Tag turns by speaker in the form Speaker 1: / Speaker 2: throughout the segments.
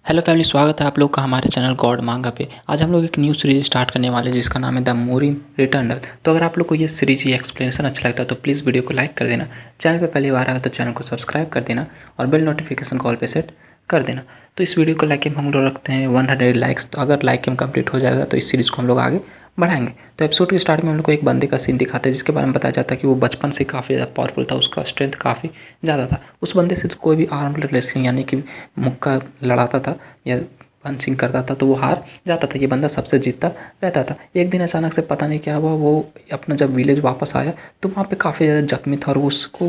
Speaker 1: Hello family, स्वागत है आप लोग का हमारे चैनल गॉड मांगा पे। आज हम लोग एक न्यू सीरीज स्टार्ट करने वाले हैं जिसका नाम है द मोरिन रिटर्नर। तो अगर आप लोग को ये सीरीज ये एक्सप्लेनेशन अच्छा लगता है तो प्लीज़ वीडियो को लाइक कर देना। चैनल पे पहली बार आया तो चैनल को सब्सक्राइब कर देना और बेल नोटिफिकेशन कॉल पे सेट कर देना। तो इस वीडियो को लाइक हम लोग रखते हैं 100 लाइक्स। तो अगर लाइक हम कंप्लीट हो जाएगा तो इस सीरीज़ को हम लोग आगे बढ़ाएंगे। तो एपिसोड के स्टार्ट में हम लोग को एक बंदे का सीन दिखाते हैं जिसके बारे में बताया जाता है कि वो बचपन से काफ़ी ज़्यादा पावरफुल था, उसका स्ट्रेंथ काफ़ी ज़्यादा था। उस बंदे से कोई भी आर्म रेसलिंग यानी कि मुक्का लड़ाता था या पंचिंग करता था तो वो हार जाता था। ये बंदा सबसे जीतता रहता था। एक दिन अचानक से पता नहीं क्या हुआ, वो अपना जब विलेज वापस आया तो वहाँ पे काफ़ी ज़्यादा जख्मी था और उसको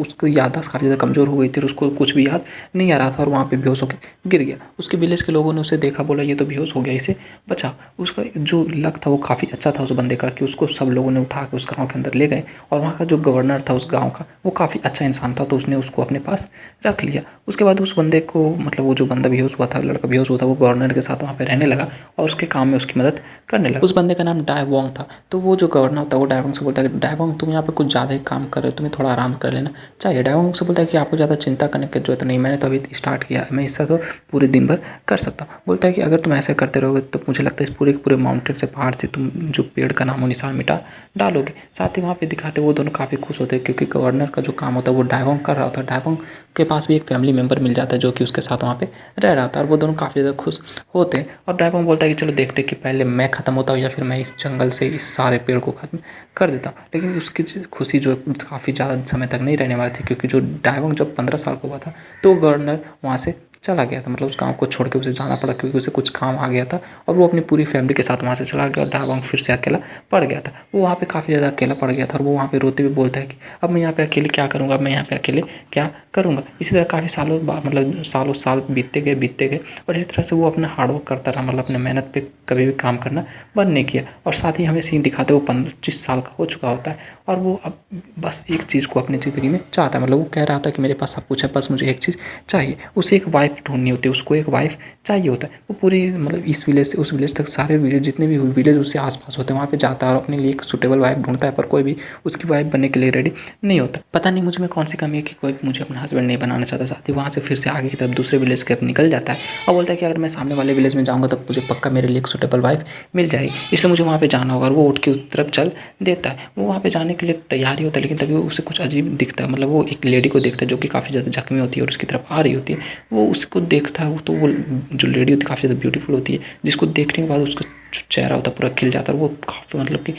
Speaker 1: उसको याददाश्त काफ़ी ज़्यादा कमज़ोर हो गई थी और उसको कुछ भी याद नहीं आ रहा था और वहाँ पे बेहोश होकर गिर गया। उसके विलेज के लोगों ने उसे देखा, बोला ये तो बेहोश हो गया, इसे बचाओ। उसका जो लक था वो काफ़ी अच्छा था उस बंदे का कि उसको सब लोगों ने उठा के उस गाँव के अंदर ले गए और वहाँ का जो गवर्नर था उस गाँव का वो काफ़ी अच्छा इंसान था तो उसने उसको अपने पास रख लिया। उसके बाद उस बंदे को वो जो बंदा बेहोश हुआ था, लड़का बेहोश हुआ था, वो गवर्नर के साथ वहाँ पे रहने लगा और उसके काम में उसकी मदद करने लगा। उस बंदे का नाम डायवोंग था। तो वो जो गवर्नर था वो डायवोंग से बोलता है कि डायवोंग तुम यहाँ पे कुछ ज़्यादा ही काम कर रहे हो, तुम्हें थोड़ा आराम कर लेना चाहिए। डायवोंग से बोलता है कि आपको ज़्यादा चिंता करने की जरूरत नहीं, मैंने तो अभी स्टार्ट किया, मैं इससे तो पूरे दिन भर कर सकता हूँ। बोलता है कि अगर तुम ऐसे करते रहोगे तो मुझे लगता है इस पूरे माउंटेन से, पहाड़ से तुम जो पेड़ का नामो निशान मिटा डालोगे। साथ ही वहाँ पे दिखाते वो दोनों काफ़ी खुश होते हैं क्योंकि गवर्नर का जो काम होता है वो डायवोंग कर रहा होता है। डायवोंग के पास भी एक फैमिली मेम्बर मिल जाता है जो कि उसके साथ वहाँ पे रह रहा था और वो दोनों काफ़ी ज़्यादा खुश होते हैं। और डायवोंग बोलता है कि चलो देखते कि पहले मैं ख़त्म होता हूँ या फिर मैं इस जंगल से इस सारे पेड़ को ख़त्म कर देता हूँ। लेकिन उसकी खुशी जो काफ़ी ज़्यादा समय तक नहीं रहने वाली थी क्योंकि जो डायवोंग जब 15 साल का हुआ था तो गवर्नर वहाँ से चला गया था, उस गांव को छोड़ के उसे जाना पड़ा क्योंकि उसे कुछ काम आ गया था और वो अपनी पूरी फैमिली के साथ वहाँ से चला गया और डायवोंग फिर से अकेला पड़ गया था। वो वहाँ पे काफ़ी ज़्यादा अकेला पड़ गया था और वो वहाँ पे रोते हुए बोलता है कि अब मैं यहाँ पे अकेले क्या करूँगा, मैं यहाँ पे अकेले क्या करूँगा। इसी तरह काफ़ी सालों बाद सालों साल बीतते गए और इसी तरह से वो अपना हार्डवर्क करता रहा, अपने मेहनत पे कभी भी काम करना बंद नहीं किया। और साथ ही हमें सीन दिखाते वो 25 साल का हो चुका होता है और वो अब बस एक चीज़ को अपनी ज़िंदगी में चाहता है। वो कह रहा था कि मेरे पास सब कुछ है, बस मुझे एक चीज़ चाहिए। उसे एक वाइफ ढूंढनी होती है, उसको एक वाइफ चाहिए होता है। वो पूरी इस विलेज से उस विलेज तक सारे विलेज जितने भी विलेज उससे आसपास होते हैं वहाँ पे जाता है और अपने लिए एक सुटेबल वाइफ ढूंढता है, पर कोई भी उसकी वाइफ बनने के लिए रेडी नहीं होता। पता नहीं मुझ में कौन सी कमी है कि कोई मुझे अपना हस्बैंड नहीं बनाना चाहता। साथ ही वहाँ से फिर से आगे की तरफ दूसरे विलेज के निकल जाता है और बोलता है कि अगर मैं सामने वाले विलेज में जाऊँगा तो मुझे पक्का मेरे लिए एक सुटेबल वाइफ मिल जाएगी, इसलिए मुझे वहाँ पे जाना होगा। और वो उठ के उस तरफ चल देता है। वो वहाँ पे जाने के लिए तैयारी होता है लेकिन तभी उसे कुछ अजीब दिखता है। वो एक लेडी को देखता है जो कि काफ़ी ज़्यादा जख्मी होती है और उसकी तरफ आ रही होती है। वो उसको देखता है तो वो जो लेडी होती है काफ़ी ज़्यादा ब्यूटीफुल होती है, जिसको देखने के बाद उसका चेहरा होता है पूरा खिल जाता है। वो काफ़ी कि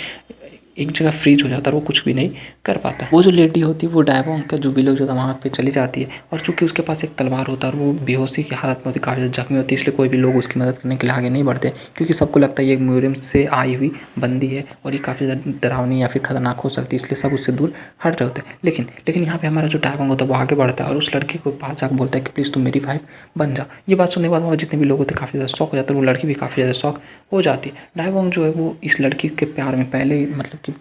Speaker 1: एक जगह फ्रीज हो जाता है और वो कुछ भी नहीं कर पाता। वो जो लेडी होती है वो डायवोंग का जो विलेज होता है वहाँ पे चली जाती है और चूंकि उसके पास एक तलवार होता है और वो बेहोशी की हालत में होती है, काफ़ी ज़्यादा जख्मी होती है, इसलिए कोई भी लोग उसकी मदद करने के लिए आगे नहीं बढ़ते क्योंकि सबको लगता है ये म्यूजियम से आई हुई बंदी है और ये काफ़ी ज़्यादा डरावनी या फिर खतरनाक हो सकती है, इसलिए सब उससे दूर हट रहे होते हैं। लेकिन यहाँ पे हमारा जो डायवोंग होता है वो आगे बढ़ता है और उस लड़की को पास जाकर बोलता है कि प्लीज़ तुम मेरी वाइफ बन जाओ। ये बात सुनने के बाद वहाँ जितने भी लोग होते हैं काफ़ी ज़्यादा शौक हो जाता है, वो लड़की भी काफ़ी ज़्यादा शौक हो जाती है। डायवोंग जो है वो इस लड़की के प्यार में पहले ही कि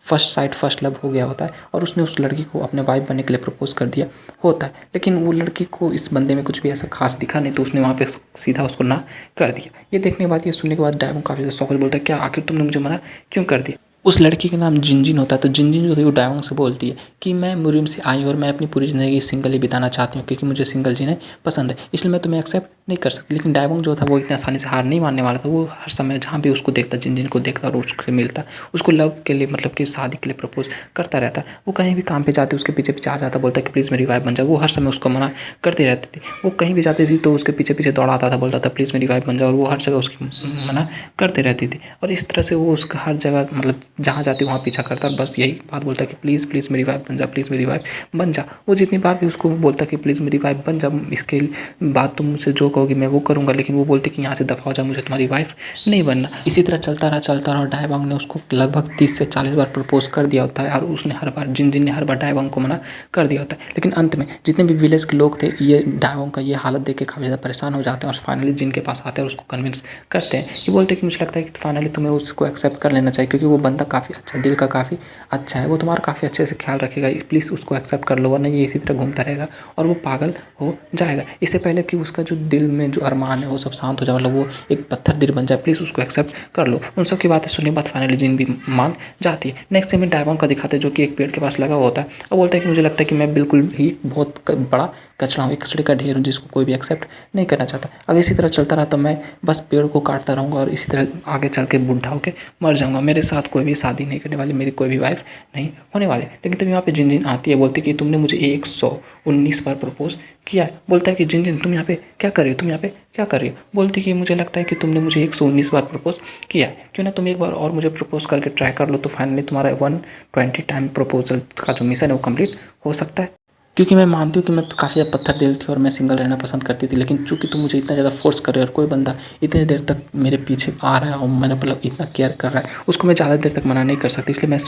Speaker 1: फर्स्ट लव हो गया होता है और उसने उस लड़की को अपने वाइफ बनने के लिए प्रपोज कर दिया होता है। लेकिन वो लड़की को इस बंदे में कुछ भी ऐसा खास दिखा नहीं तो उसने वहाँ पे सीधा उसको ना कर दिया। ये देखने के बाद, ये सुनने के बाद डायवोंग काफ़ी ज़्यादा शौक बोलता है क्या आखिर तुमने मुझे मना क्यों कर दिया। उस लड़की का नाम जिनजिन होता है। तो जिनजिन जो थी वो डायवोंग से बोलती है कि मैं म्यूजियम से आई हूँ और मैं अपनी पूरी ज़िंदगी सिंगल ही बिताना चाहती हूँ क्योंकि मुझे सिंगल जीना पसंद है, इसलिए मैं तुम्हें एक्सेप्ट नहीं कर सकती। लेकिन डायवोंग जो था वो इतनी आसानी से हार नहीं मानने वाला था। वो हर समय जहाँ भी उसको देखता, जिनजिन को देखता और उससे मिलता, उसको लव के लिए कि शादी के लिए प्रपोज करता रहता। वो कहीं भी काम पे जाते उसके पीछे पीछे आ जाता, बोलता कि प्लीज़ मेरी वाइफ बन जाओ। वो हर समय उसको मना करती रहती थी। वो कहीं भी जाती थी तो उसके पीछे पीछे दौड़ाता था, बोलता था प्लीज़ मेरी वाइफ बन जाओ और वो हर जगह उसकी मना करते रहती थी। और इस तरह से वो उसका हर जगह जहाँ जाती वहाँ पीछा करता और बस यही बात बोलता कि प्लीज़ प्लीज़ मेरी वाइफ बन जा, प्लीज़ मेरी वाइफ बन जा। वो जितनी बार भी उसको बोलता कि प्लीज़ मेरी वाइफ बन जा, इसके बाद तुम मुझसे जो कहोगी मैं वो करूँगा, लेकिन वो बोलती कि यहाँ से दफ़ा हो जा, मुझे तुम्हारी वाइफ नहीं बनना। इसी तरह चलता रहा और डायवोंग ने उसको लगभग 30 से 40 बार प्रपोज कर दिया होता है और उसने हर बार जिनजिन ने हर बार डायवोंग को मना कर दिया होता है। लेकिन अंत में जितने भी विलेज के लोग थे ये डायवोंग का ये हालत देख के काफ़ी ज़्यादा परेशान हो जाते हैं और फाइनली जिनके पास आते हैं और उसको कन्विंस करते हैं। ये बोलते हैं कि मुझे लगता है कि फाइनली तुम्हें उसको एक्सेप्ट कर लेना चाहिए क्योंकि वो बंदा काफ़ी अच्छा, दिल का काफ़ी अच्छा है, वो तुम्हारा काफ़ी अच्छे से ख्याल रखेगा, प्लीज़ उसको एक्सेप्ट कर लो, वरना ये इसी तरह घूमता रहेगा और वो पागल हो जाएगा। इससे पहले कि उसका जो दिल में जो अरमान है वो सब शांत हो जाए, मतलब वो एक पत्थर दिल बन जाए, प्लीज़ उसको एक्सेप्ट कर लो। उन सब की बातें सुनने के बाद फाइनली जिन भी मान जाती है। नेक्स्ट टाइम में डायमंड का दिखाते हैं जो कि एक पेड़ के पास लगा हुआ होता है और बोलता है कि मुझे लगता है कि मैं बिल्कुल ही बहुत बड़ा कचरा हूँ, एक कचरे का ढेर हूँ जिसको कोई भी एक्सेप्ट नहीं करना चाहता। अगर इसी तरह चलता रहा तो मैं बस पेड़ को काटता रहूँगा और इसी तरह आगे चल के बूढ़ा होकर मर जाऊँगा। मेरे साथ कोई भी शादी नहीं करने वाली, मेरी कोई भी वाइफ नहीं होने वाली। लेकिन तभी यहाँ पे जिन आती है, बोलती है कि तुमने मुझे 119 बार प्रपोज किया है। बोलता है कि जिन तुम यहाँ पे क्या कर रही हो, तुम यहाँ पे क्या कर रही हो। बोलती है कि मुझे लगता है कि तुमने मुझे 119 बार प्रपोज किया है, क्यों ना तुम एक बार और मुझे प्रपोज करके ट्राई कर लो, तो फाइनली तुम्हारा 120 टाइम प्रपोजल का जो मिशन है वो कंप्लीट हो सकता है। क्योंकि मैं मानती हूँ कि मैं काफ़ी ज़्यादा पत्थर दिल थी और मैं सिंगल रहना पसंद करती थी, लेकिन चूंकि तुम मुझे इतना ज़्यादा फोर्स कर रहे हो और कोई बंदा इतनी देर तक मेरे पीछे आ रहा है और मैंने मतलब इतना केयर कर रहा है, उसको मैं ज़्यादा देर तक मना नहीं कर सकती। इसलिए मैं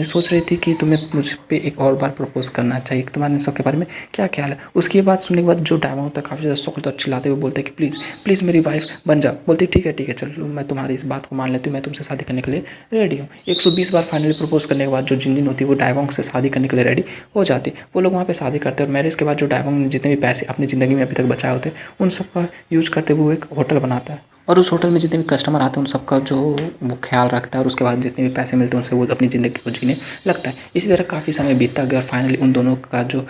Speaker 1: सोच रही थी कि तुम्हें मुझ पर एक और बार प्रपोज करना चाहिए। तुम्हारे सबके बारे में क्या ख्याल है। उसकी बात सुनने के बाद जो डायमंड होता है काफ़ी ज़्यादा शौक तो चिल्लाते हुए बोलते हैं कि प्लीज़ मेरी वाइफ बन जाओ। बोलती ठीक है चलो, मैं तुम्हारी इस बात को मान लेती हूँ, मैं तुमसे शादी करने के लिए रेडी हूँ। 120 बार फाइनली प्रपोज करने के बाद जो जिन होती है वो डायमंड से शादी करने के लिए रेडी हो जाती है। वो लोग वहाँ पे शादी करते हैं और मैरिज के बाद जो डायमंड ने जितने भी पैसे अपनी ज़िंदगी में अभी तक बचाए होते हैं उन सब का यूज़ करते हुए वो एक होटल बनाता है और उस होटल में जितने भी कस्टमर आते हैं उन सबका जो वो ख्याल रखता है और उसके बाद जितने भी पैसे मिलते हैं उनसे वो अपनी ज़िंदगी को जीने लगता है। इसी तरह काफ़ी समय बीतता गया और फाइनली उन दोनों का जो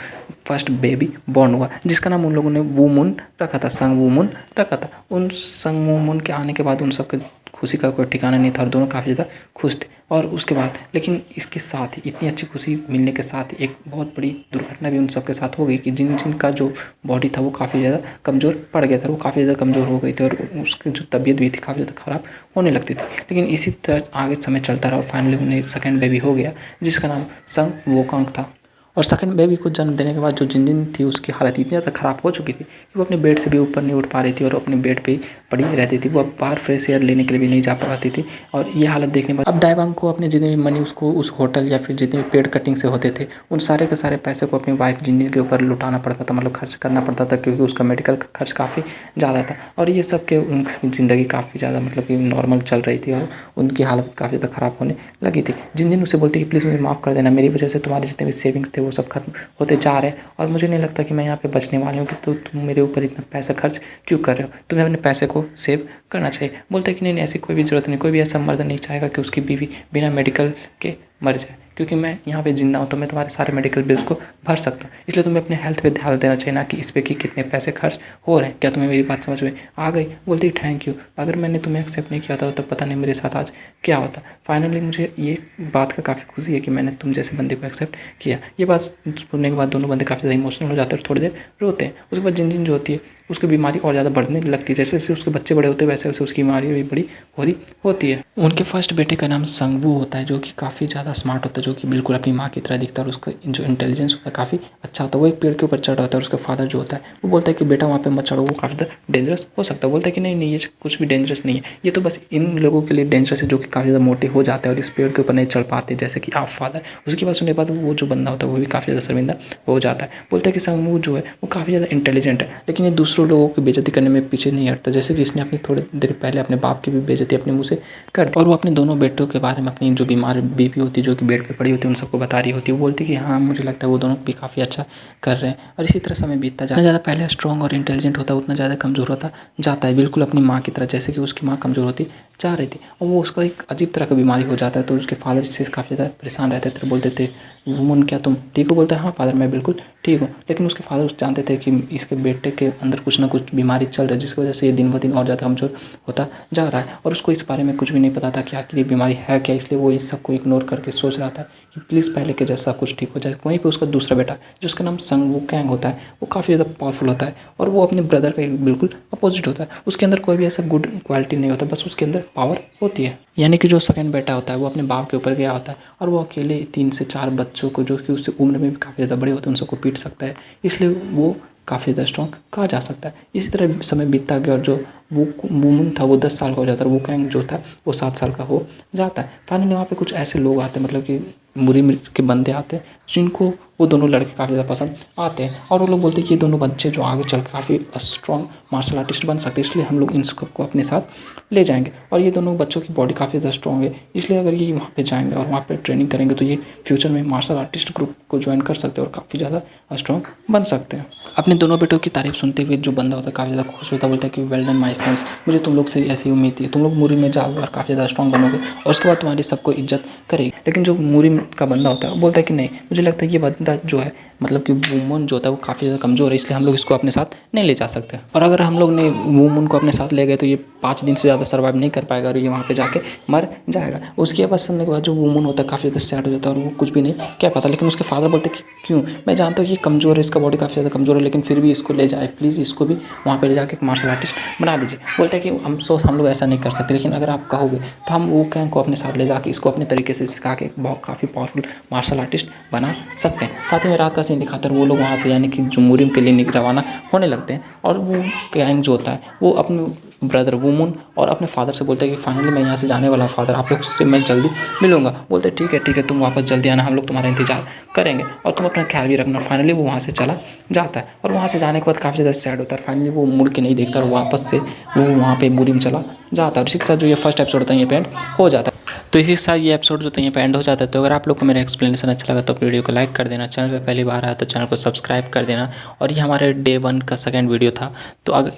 Speaker 1: फर्स्ट बेबी बॉर्न हुआ, जिसका नाम उन लोगों ने वू मून रखा था, संग वू मून रखा था। उन संग वू मून के आने के बाद उन सबके खुशी का कोई ठिकाना नहीं था और दोनों काफ़ी ज़्यादा खुश थे। और उसके बाद लेकिन इसके साथ ही इतनी अच्छी खुशी मिलने के साथ ही एक बहुत बड़ी दुर्घटना भी उन सबके साथ हो गई कि जिन का जो बॉडी था वो काफ़ी ज़्यादा कमज़ोर पड़ गया था, वो काफ़ी ज़्यादा कमज़ोर हो गई थी और उसकी जो तबीयत भी थी काफ़ी ज़्यादा ख़राब होने लगती थी। लेकिन इसी तरह आगे समय चलता रहा और फाइनली उन्हें एक सेकेंड बेबी हो गया जिसका नाम संग वोकांग था। और सेकंड बेबी को जन्म देने के बाद जो जिन थी उसकी हालत इतनी ज़्यादा ख़राब हो चुकी थी कि वो अपने बेड से भी ऊपर नहीं उठ पा रही थी और अपने बेड पे ही पड़ी रहती थी। वो अब बाहर फ्रेश एयर लेने के लिए भी नहीं जा पाती थी और ये हालत देखने के बाद अब डायवांग को अपने जितने भी मनी उसको उस होटल या फिर जितने भी पेड़ कटिंग से होते थे उन सारे के सारे पैसे को अपनी वाइफ जिन के ऊपर लुटाना पड़ता था, मतलब खर्च करना पड़ता था, क्योंकि उसका मेडिकल खर्च काफ़ी ज़्यादा था। और ये सब के उनकी ज़िंदगी काफ़ी ज़्यादा मतलब कि नॉर्मल चल रही थी और उनकी हालत काफ़ी ज़्यादा ख़राब होने लगी थी। जिन उसे बोलती कि प्लीज़ मुझे माफ़ कर देना, मेरी वजह से तुम्हारे जितने भी सेविंग्स थे वो सब खत्म होते जा रहे हैं और मुझे नहीं लगता कि मैं यहाँ पे बचने वाली हूँ कि तो तुम मेरे ऊपर इतना पैसा खर्च क्यों कर रहे हो, तुम्हें अपने पैसे को सेव करना चाहिए। बोलते हैं कि नहीं ऐसी कोई भी ज़रूरत नहीं, कोई भी ऐसा मर्द नहीं चाहेगा कि उसकी बीवी बिना मेडिकल के मर जाए, क्योंकि मैं यहाँ पे जिंदा हूँ तो मैं तुम्हारे सारे मेडिकल बिल्स को भर सकता हूँ। इसलिए तुम्हें अपने हेल्थ पे ध्यान देना चाहिए, ना कि इस पे कि कितने पैसे खर्च हो रहे हैं। क्या तुम्हें मेरी बात समझ में आ गई। बोलती थैंक यू, अगर मैंने तुम्हें एक्सेप्ट नहीं किया था तो पता नहीं मेरे साथ आज क्या होता। फाइनली मुझे ये बात का काफ़ी खुशी है कि मैंने तुम जैसे बंदे को एक्सेप्ट किया। ये बात सुनने के बाद दोनों बंदे काफ़ी ज़्यादा इमोशनल हो जाते हैं और थोड़ी देर रोते हैं। उसके बाद जिन जो होती है उसकी बीमारी और ज़्यादा बढ़ने लगती है, जैसे जैसे उसके बच्चे बड़े होते हैं वैसे वैसे उसकी बीमारी भी बड़ी हो रही होती है। उनके फर्स्ट बेटे का नाम संगवू होता है जो कि काफ़ी ज़्यादा स्मार्ट होता है, जो कि बिल्कुल अपनी माँ की तरह दिखता है और उसका जो इंटेलिजेंस होता है काफ़ी अच्छा होता है। वो एक पेड़ के ऊपर चढ़ रहा होता है और उसका फादर जो होता है वो बोलता है कि बेटा वहाँ पे मत चढ़ो, वो काफ़ी ज़्यादा डेंजरस हो सकता है। बोलता है कि नहीं ये कुछ भी डेंजरस नहीं है, ये तो बस इन लोगों के लिए डेंजरस है जो कि काफ़ी ज़्यादा मोटे हो जाते हैं और इस पेड़ के ऊपर नहीं चढ़ पाते, जैसे कि आप फादर। उसकी बात सुनने के बाद वो जो बंदा होता है वो भी काफ़ी ज़्यादा शर्मिंदा हो जाता है। बोलता है कि संगवू जो है वो काफ़ी ज़्यादा इंटेलिजेंट है, लेकिन ये दूसरों लोगों की बेइज्जती करने में पीछे नहीं हटता, जैसे कि इसने अपनी थोड़ी देर पहले अपने बाप की भी बेइज्जती अपने मुँह से कर दी। और वो अपने दोनों बेटों के बारे में अपनी जो बीमार बेबी होती है जो कि बेड पे पड़ी होती है उन सबको बता रही होती है। वो बोलती है कि हाँ मुझे लगता है वो दोनों भी काफ़ी अच्छा कर रहे हैं। और इसी तरह समय बीतता जाता है, ज़्यादा पहले स्ट्रॉन्ग और इंटेलिजेंट होता है उतना ज़्यादा कमज़ोर होता जाता है, बिल्कुल अपनी माँ की तरह, जैसे कि उसकी माँ कमज़ोर होती जा रही थी और वो उसका एक अजीब तरह का बीमारी हो जाता है। तो उसके फादर इससे काफ़ी ज़्यादा परेशान रहते थे, बोलते थे वुमन क्या तुम ठीक हो। बोलते हैं हाँ फादर मैं बिल्कुल ठीक हूँ। लेकिन उसके फादर जानते थे कि इसके बेटे के अंदर कुछ ना कुछ बीमारी चल रही है जिसकी वजह से ये दिन ब दिन और ज़्यादा कमज़ोर होता जा रहा है और उसको इस बारे में कुछ भी नहीं पता था कि आखिर ये बीमारी है क्या। इसलिए वो इस सबको इग्नोर करके सोच रहा था कि प्लीज़ पहले के जैसा कुछ ठीक हो जाए। वहीं पे उसका दूसरा बेटा जिसका नाम संग वूकैंग होता है वो काफ़ी ज़्यादा पावरफुल होता है और वो अपने ब्रदर का बिल्कुल अपोजिट होता है। उसके अंदर कोई भी ऐसा गुड क्वालिटी नहीं होता, बस उसके अंदर पावर होती है। यानी कि जो सेकंड बेटा होता है वो अपने बाप के ऊपर गया होता है और वो अकेले 3 से 4 बच्चों को जो कि उससे उम्र में भी काफ़ी ज़्यादा बड़े होते हैं उन सबको पीट सकता है, इसलिए वो काफ़ी ज़्यादा स्ट्रॉन्ग कहा जा सकता है। इसी तरह समय बीतता गया और जो वो वुमन था वो 10 साल का हो जाता है और वूकैंग जो था वो 7 साल का हो जाता है। फाइनली वहाँ पे कुछ ऐसे लोग आते हैं, मतलब कि मुरी के बंदे आते हैं जिनको वो दोनों लड़के काफ़ी ज़्यादा पसंद आते हैं और वो लोग बोलते हैं कि ये दोनों बच्चे जो आगे चल काफ़ी स्ट्रॉन्ग मार्शल आर्टिस्ट बन सकते हैं, इसलिए हम लोग इन सबको अपने साथ ले जाएंगे। और ये दोनों बच्चों की बॉडी काफ़ी ज़्यादा स्ट्रॉन्ग है, इसलिए अगर ये वहाँ पे जाएंगे और वहाँ पे ट्रेनिंग करेंगे तो ये फ्यूचर में मार्शल आर्टिस्ट ग्रुप को ज्वाइन कर सकते हैं और काफ़ी ज़्यादा स्ट्रॉन्ग बन सकते हैं। अपने दोनों बेटों की तारीफ सुनते हुए जो बंदा होता है काफ़ी ज़्यादा खुश होता है, बोलता है कि वेल डन माय सन्स, मुझे तुम लोग से ऐसी उम्मीद थी, तुम लोग मुरी में जाओगे और काफ़ी ज़्यादा स्ट्रॉन्ग बनोगे और उसके बाद तुम्हारी सबको इज्जत करेगी। लेकिन जो मुरी का बंदा होता है वो बोलता है कि नहीं, मुझे लगता है ये बंदा जो है मतलब कि वुमन जो होता है वो काफ़ी ज़्यादा कमज़ोर है, इसलिए हम लोग इसको अपने साथ नहीं ले जा सकते। और अगर हम लोग ने वुमन को अपने साथ ले गए तो ये 5 दिन से ज़्यादा सर्वाइव नहीं कर पाएगा और ये वहाँ पे जाके मर जाएगा। उसके बाद सुनने के बाद जो वुमन होता है काफ़ी ज़्यादा सैड हो जाता है और वो कुछ भी नहीं कह पाता। लेकिन उसके फादर बोलते कि क्यों, मैं जानता हूँ कि कमज़ोर है, इसका बॉडी काफ़ी ज़्यादा कमज़ोर है, लेकिन फिर भी इसको ले जाए प्लीज़, इसको भी वहाँ पर ले जाके एक मार्शल आर्टिस्ट बना दीजिए। बोलते हैं कि हम लोग ऐसा नहीं कर सकते, लेकिन अगर आप कहोगे तो हम वो कैंग को अपने साथ ले जाके इसको अपने तरीके से सिखा के बहुत काफ़ी पावरफुल मार्शल आर्टिस्ट बना सकते हैं। साथ ही में रात का सीन दिखाते हैं, वो लोग वहाँ से यानी कि जुम्मूरी के लिए रवाना होने लगते हैं और वो गैंग जो होता है वो अपने ब्रदर वुमन और अपने फादर से बोलते हैं कि फाइनली मैं यहाँ से जाने वाला हूँ फादर, आप लोग से मैं जल्दी मिलूंगा। बोलते हैं ठीक है तुम वापस जल्दी आना, हम लोग तुम्हारा इंतजार करेंगे और तुम अपना ख्याल भी रखना। फाइनली वो वहाँ से चला जाता है और वहाँ से जाने के बाद काफ़ी ज़्यादा सैड होता है। फाइनली वो मुड़ के नहीं देखता और वापस से वो वहाँ पे बुरी में चला जाता है। और इसी के साथ जो ये फर्स्ट एपिसोड होता है ये पे एंड हो जाता है। तो इसी के साथ ये एपिसोड जो था ये पे एंड हो जाता है। तो अगर आप लोग को मेरा एक्सप्लेनेशन अच्छा लगा तो वीडियो को लाइक कर देना, चैनल पे पहली बार आया तो चैनल को सब्सक्राइब कर देना। और ये हमारे डे 1 का सेकंड वीडियो था। तो अगर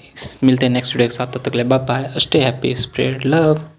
Speaker 1: मिलते हैं नेक्स्ट वीडियो के साथ, तब तक के लिए bye bye, stay happy, spread love.